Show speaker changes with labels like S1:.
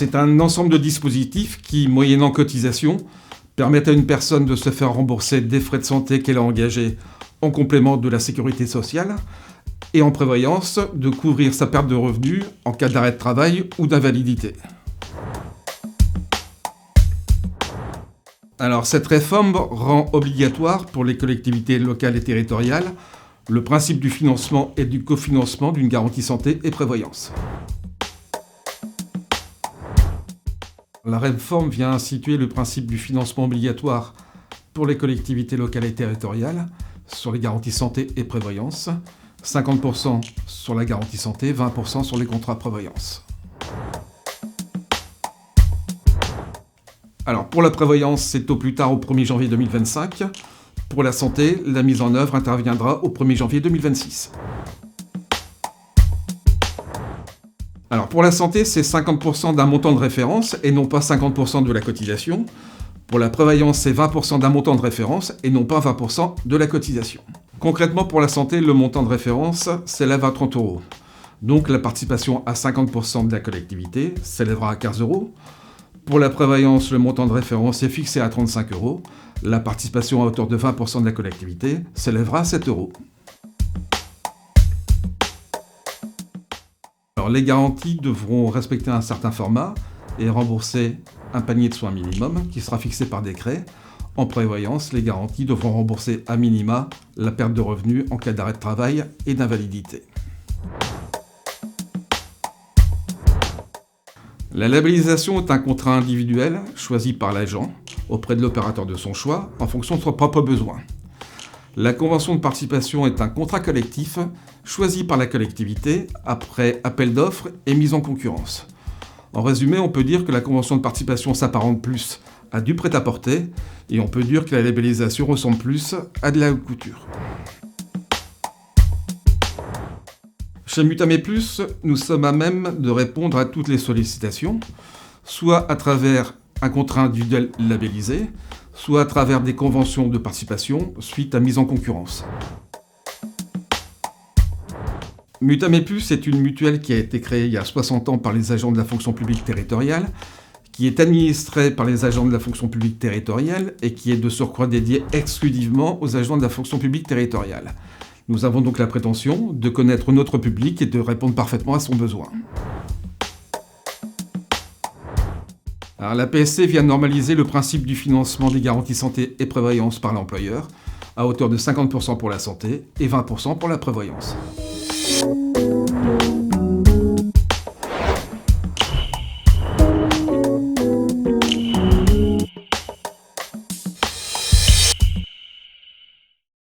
S1: c'est un ensemble de dispositifs qui, moyennant cotisation, permettent à une personne de se faire rembourser des frais de santé qu'elle a engagés en complément de la sécurité sociale et en prévoyance de couvrir sa perte de revenus en cas d'arrêt de travail ou d'invalidité. Alors, cette réforme rend obligatoire pour les collectivités locales et territoriales le principe du financement et du cofinancement d'une garantie santé et prévoyance. La réforme vient instituer le principe du financement obligatoire pour les collectivités locales et territoriales sur les garanties santé et prévoyance, 50% sur la garantie santé, 20% sur les contrats prévoyance. Alors pour la prévoyance, c'est au plus tard au 1er janvier 2025. Pour la santé, la mise en œuvre interviendra au 1er janvier 2026. Alors pour la santé, c'est 50% d'un montant de référence et non pas 50% de la cotisation. Pour la prévoyance, c'est 20% d'un montant de référence et non pas 20% de la cotisation. Concrètement, pour la santé, le montant de référence s'élève à 30 €. Donc la participation à 50% de la collectivité s'élèvera à 15 €. Pour la prévoyance, le montant de référence est fixé à 35 €. La participation à hauteur de 20% de la collectivité s'élèvera à 7 €. Alors, les garanties devront respecter un certain format et rembourser un panier de soins minimum qui sera fixé par décret. En prévoyance, les garanties devront rembourser à minima la perte de revenus en cas d'arrêt de travail et d'invalidité. La labellisation est un contrat individuel choisi par l'agent auprès de l'opérateur de son choix en fonction de son propre besoin. La convention de participation est un contrat collectif choisi par la collectivité après appel d'offres et mise en concurrence. En résumé, on peut dire que la convention de participation s'apparente plus à du prêt-à-porter et on peut dire que la labellisation ressemble plus à de la haute couture. Chez Mutamé+, nous sommes à même de répondre à toutes les sollicitations, soit à travers un contrat individuel labellisé, soit à travers des conventions de participation suite à mise en concurrence. Mutamé+ est une mutuelle qui a été créée il y a 60 ans par les agents de la fonction publique territoriale, qui est administrée par les agents de la fonction publique territoriale et qui est de surcroît dédiée exclusivement aux agents de la fonction publique territoriale. Nous avons donc la prétention de connaître notre public et de répondre parfaitement à son besoin. Alors, la PSC vient normaliser le principe du financement des garanties santé et prévoyance par l'employeur, à hauteur de 50% pour la santé et 20% pour la prévoyance.